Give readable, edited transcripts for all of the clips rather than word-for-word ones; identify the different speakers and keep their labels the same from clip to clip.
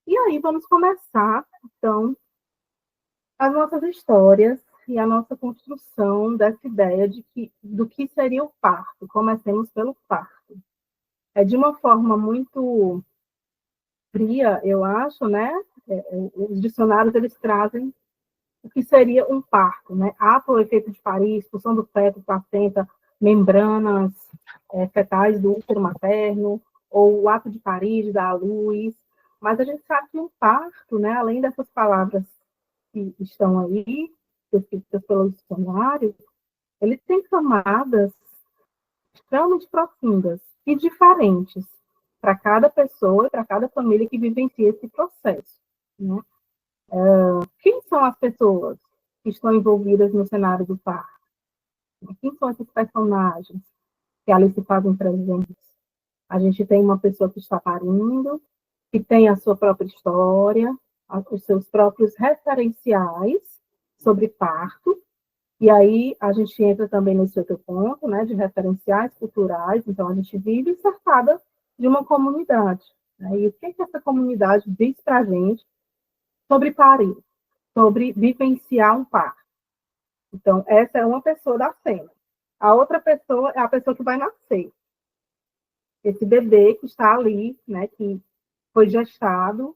Speaker 1: E aí vamos começar, então, as nossas histórias e a nossa construção dessa ideia do que seria o parto. Comecemos pelo parto. É de uma forma muito fria, eu acho, né? Os dicionários, eles trazem o que seria um parto, né? Ato, efeito de parir, expulsão do feto, placenta, membranas fetais do útero materno, ou o ato de parir, de dar à luz. Mas a gente sabe que um parto, né, além dessas palavras que estão aí, descritas pelo dicionário, ele tem camadas extremamente profundas e diferentes para cada pessoa e para cada família que vivencia esse processo. Né? Quem são as pessoas que estão envolvidas no cenário do parto? Quem são esses personagens que ali se fazem presentes? A gente tem uma pessoa que está parindo, que tem a sua própria história, os seus próprios referenciais sobre parto, e aí a gente entra também nesse outro ponto, né, de referenciais culturais. Então a gente vive cercada de uma comunidade. Né? E o que essa comunidade diz para a gente sobre parir, sobre vivenciar um parto? Então, essa é uma pessoa da cena. A outra pessoa é a pessoa que vai nascer. Esse bebê que está ali, né, que foi gestado,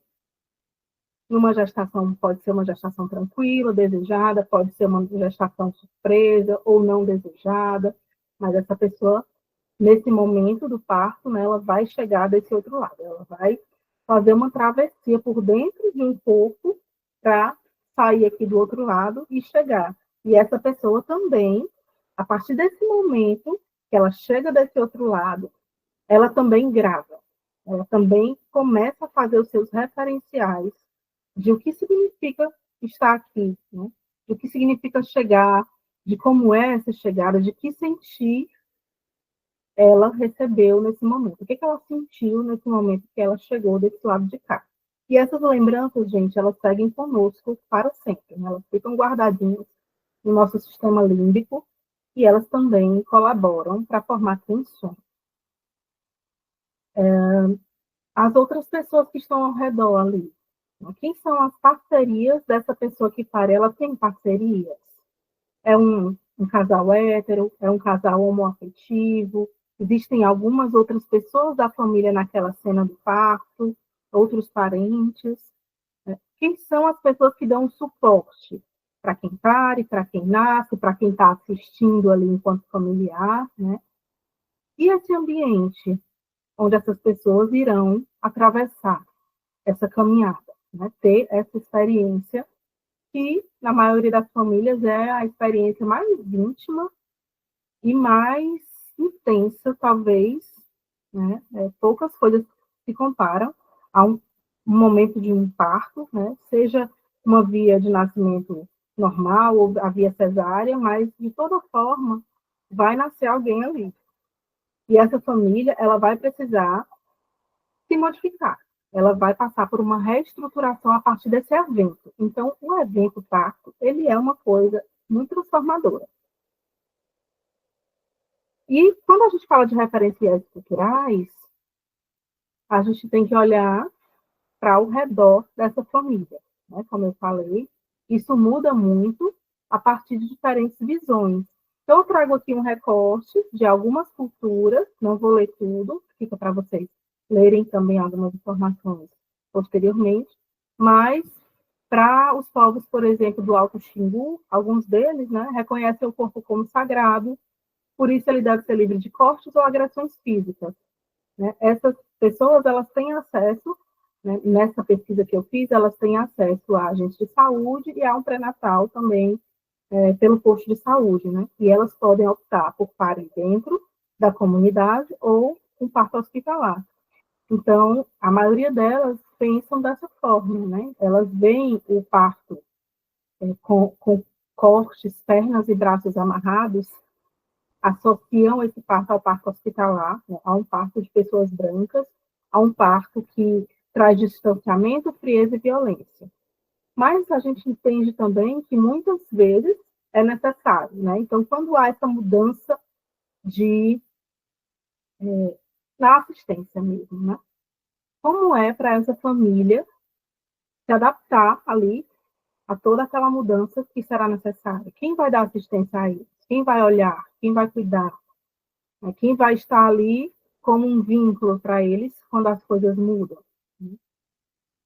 Speaker 1: numa gestação, pode ser uma gestação tranquila, desejada, pode ser uma gestação surpresa ou não desejada, mas essa pessoa, nesse momento do parto, né, ela vai chegar desse outro lado, ela vai fazer uma travessia por dentro de um corpo para sair aqui do outro lado e chegar. E essa pessoa também, a partir desse momento que ela chega desse outro lado, ela também grava, ela também começa a fazer os seus referenciais de o que significa estar aqui, né? De o que significa chegar, de como é essa chegada, de que sentir ela recebeu nesse momento, o que ela sentiu nesse momento que ela chegou desse lado de cá. E essas lembranças, gente, elas seguem conosco para sempre, né? Elas ficam guardadinhas no nosso sistema límbico e elas também colaboram para formar quem somos. As outras pessoas que estão ao redor ali, quem são as parcerias dessa pessoa que pare? Ela tem parcerias? É um casal hétero? É um casal homoafetivo? Existem algumas outras pessoas da família naquela cena do parto? Outros parentes? Né? Quem são as pessoas que dão suporte para quem pare, para quem nasce, para quem está assistindo ali enquanto familiar? Né? E esse ambiente onde essas pessoas irão atravessar essa caminhada, né? Ter essa experiência que, na maioria das famílias, é a experiência mais íntima e mais intensa, talvez, né? Poucas coisas se comparam a um momento de um parto, né? Seja uma via de nascimento normal ou a via cesárea, mas, de toda forma, vai nascer alguém ali. E essa família, ela vai precisar se modificar. Ela vai passar por uma reestruturação a partir desse evento. Então, o evento parto, ele é uma coisa muito transformadora. E quando a gente fala de referenciais culturais, a gente tem que olhar para o redor dessa família. Né? Como eu falei, isso muda muito a partir de diferentes visões. Então, eu trago aqui um recorte de algumas culturas, não vou ler tudo, fica para vocês lerem também algumas informações posteriormente, mas para os povos, por exemplo, do Alto Xingu, alguns deles, né, reconhecem o corpo como sagrado, por isso ele deve ser livre de cortes ou agressões físicas. Né? Essas pessoas, elas têm acesso, né, nessa pesquisa que eu fiz, elas têm acesso a agentes de saúde e a um pré-natal também pelo posto de saúde, né? E elas podem optar por parir dentro da comunidade ou um parto hospitalar. Então, a maioria delas pensam dessa forma, né? Elas veem o parto com cortes, pernas e braços amarrados, associam esse parto ao parto hospitalar, né? A um parto de pessoas brancas, a um parto que traz distanciamento, frieza e violência. Mas a gente entende também que muitas vezes é necessário, né? Então, quando há essa mudança de na assistência mesmo, né? Como é para essa família se adaptar ali a toda aquela mudança que será necessária. Quem vai dar assistência a eles? Quem vai olhar? Quem vai cuidar? Quem vai estar ali como um vínculo para eles quando as coisas mudam?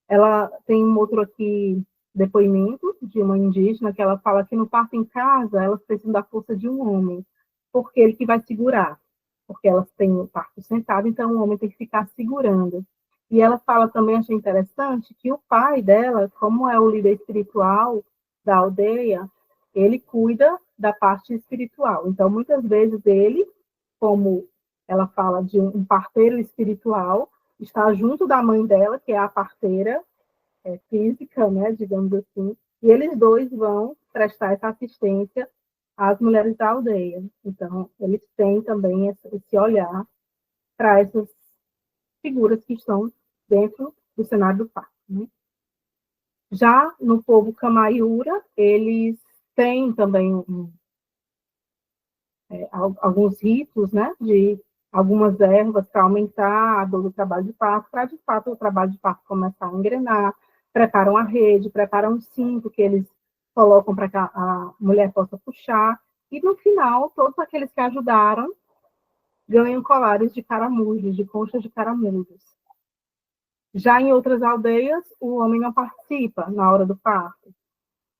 Speaker 1: Ela tem um outro aqui depoimento de uma indígena que ela fala que no parto em casa elas precisam da força de um homem, porque ele que vai segurar, porque elas têm o parto sentado, então o homem tem que ficar segurando. E ela fala também, achei interessante, que o pai dela, como é o líder espiritual da aldeia, ele cuida da parte espiritual. Então, muitas vezes ele, como ela fala de um parteiro espiritual, está junto da mãe dela, que é a parteira física, né, digamos assim, e eles dois vão prestar essa assistência às mulheres da aldeia. Então, eles têm também esse olhar para essas figuras que estão dentro do cenário do parto. Né? Já no povo Camaiura, eles têm também alguns ritos, né, de algumas ervas para aumentar a dor do trabalho de parto, para de fato o trabalho de parto começar a engrenar, preparam a rede, preparam um cinto que eles colocam para que a mulher possa puxar, e no final, todos aqueles que ajudaram ganham colares de caramujos, de conchas de caramujos. Já em outras aldeias, o homem não participa na hora do parto.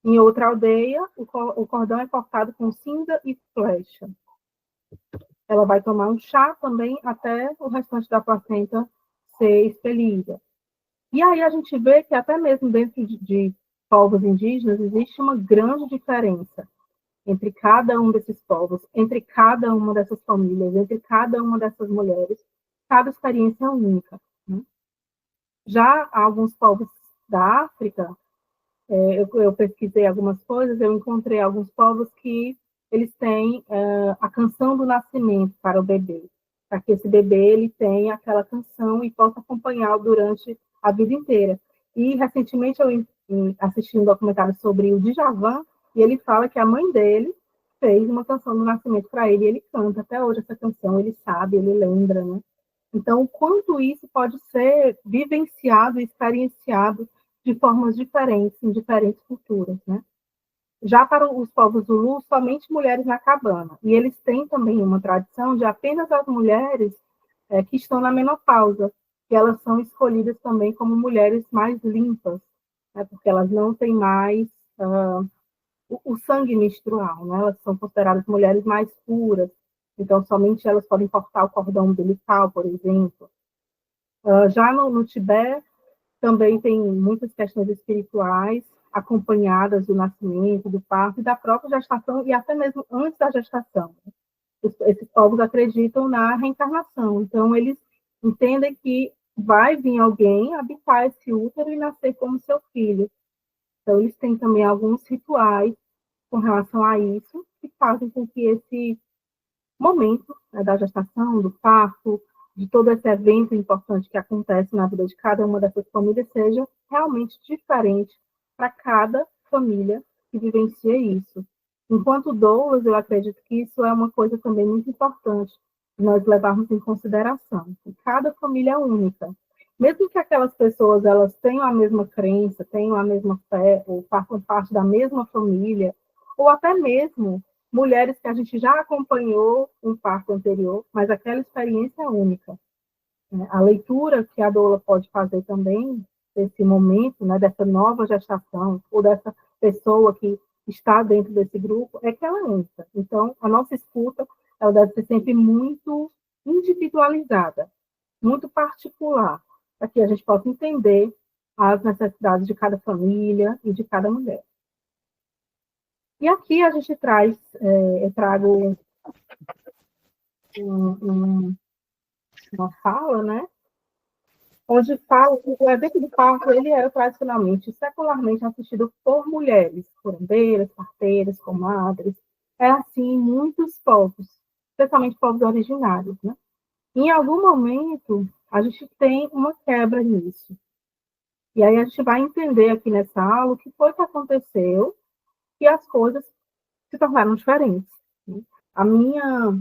Speaker 1: Em outra aldeia, o cordão é cortado com cinza e flecha. Ela vai tomar um chá também até o restante da placenta ser expelida. E aí a gente vê que até mesmo dentro de povos indígenas existe uma grande diferença entre cada um desses povos, entre cada uma dessas famílias, entre cada uma dessas mulheres. Cada experiência é única. Né? Já alguns povos da África, eu pesquisei algumas coisas, eu encontrei alguns povos que eles têm a canção do nascimento para o bebê, para que esse bebê ele tenha aquela canção e possa acompanhá-lo durante a vida inteira. E, recentemente, eu assisti um documentário sobre o Djavan, e ele fala que a mãe dele fez uma canção do nascimento para ele, e ele canta até hoje essa canção, ele sabe, ele lembra, né? Então, o quanto isso pode ser vivenciado e experienciado de formas diferentes, em diferentes culturas, né? Já para os povos Zulu, somente mulheres na cabana. E eles têm também uma tradição de apenas as mulheres que estão na menopausa, que elas são escolhidas também como mulheres mais limpas, né? Porque elas não têm mais o sangue menstrual, né? Elas são consideradas mulheres mais puras, então somente elas podem cortar o cordão umbilical, por exemplo. Já no Tibete, também tem muitas questões espirituais acompanhadas do nascimento, do parto e da própria gestação, e até mesmo antes da gestação. Esses povos acreditam na reencarnação, então eles entendem que vai vir alguém habitar esse útero e nascer como seu filho. Então, eles têm também alguns rituais com relação a isso, que fazem com que esse momento, né, da gestação, do parto, de todo esse evento importante que acontece na vida de cada uma dessas famílias seja realmente diferente para cada família que vivencia isso. Enquanto doulas, eu acredito que isso é uma coisa também muito importante nós levarmos em consideração, que cada família é única. Mesmo que aquelas pessoas elas tenham a mesma crença, tenham a mesma fé, ou façam parte da mesma família, ou até mesmo mulheres que a gente já acompanhou um parto anterior, mas aquela experiência é única. A leitura que a doula pode fazer também desse momento, né, dessa nova gestação, ou dessa pessoa que está dentro desse grupo, é que ela é única. Então, a nossa escuta ela deve ser sempre muito individualizada, muito particular, para que a gente possa entender as necessidades de cada família e de cada mulher. E aqui a gente traz, eu trago uma fala, né? Onde fala que o evento do parto ele é tradicionalmente, secularmente assistido por mulheres, curandeiras, parteiras, comadres. É assim em muitos povos, especialmente povos originários, né? Em algum momento, a gente tem uma quebra nisso. E aí a gente vai entender aqui nessa aula o que foi que aconteceu e as coisas se tornaram diferentes. Né? A minha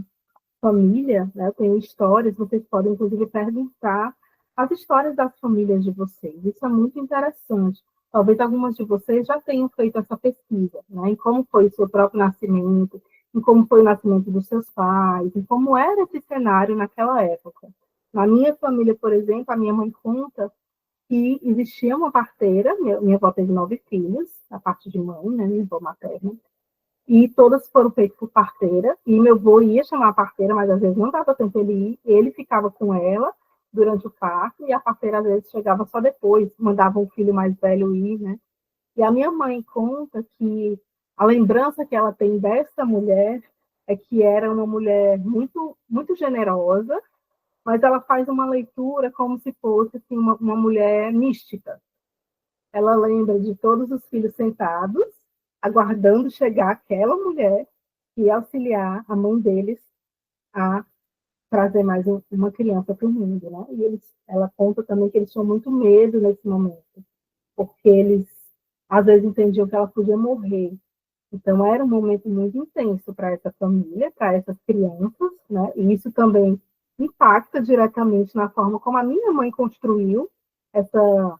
Speaker 1: família, né, eu tenho histórias, vocês podem inclusive perguntar as histórias das famílias de vocês. Isso é muito interessante, talvez algumas de vocês já tenham feito essa pesquisa, né, em como foi o seu próprio nascimento, em como foi o nascimento dos seus pais, em como era esse cenário naquela época. Na minha família, por exemplo, a minha mãe conta que existia uma parteira, minha avó teve 9 filhos, a parte de mãe, né, minha avó materna, e todas foram feitas por parteira, e meu avô ia chamar a parteira, mas às vezes não dava tempo ele ir, ele ficava com ela durante o parto, e a parteira às vezes chegava só depois, mandava o filho mais velho ir, né? E a minha mãe conta que a lembrança que ela tem dessa mulher é que era uma mulher muito, muito generosa, mas ela faz uma leitura como se fosse assim, uma mulher mística. Ela lembra de todos os filhos sentados, aguardando chegar aquela mulher e auxiliar a mãe deles a trazer mais uma criança para o mundo, né? E ela conta também que eles tinham muito medo nesse momento, porque eles às vezes entendiam que ela podia morrer. Então era um momento muito intenso para essa família, para essas crianças, né? E isso também impacta diretamente na forma como a minha mãe construiu essa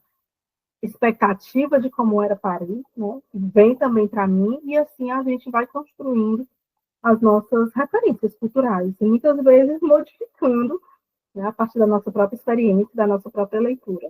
Speaker 1: expectativa de como era Paris, né? Vem também para mim, e assim a gente vai construindo as nossas referências culturais, e muitas vezes modificando, né, a partir da nossa própria experiência, da nossa própria leitura.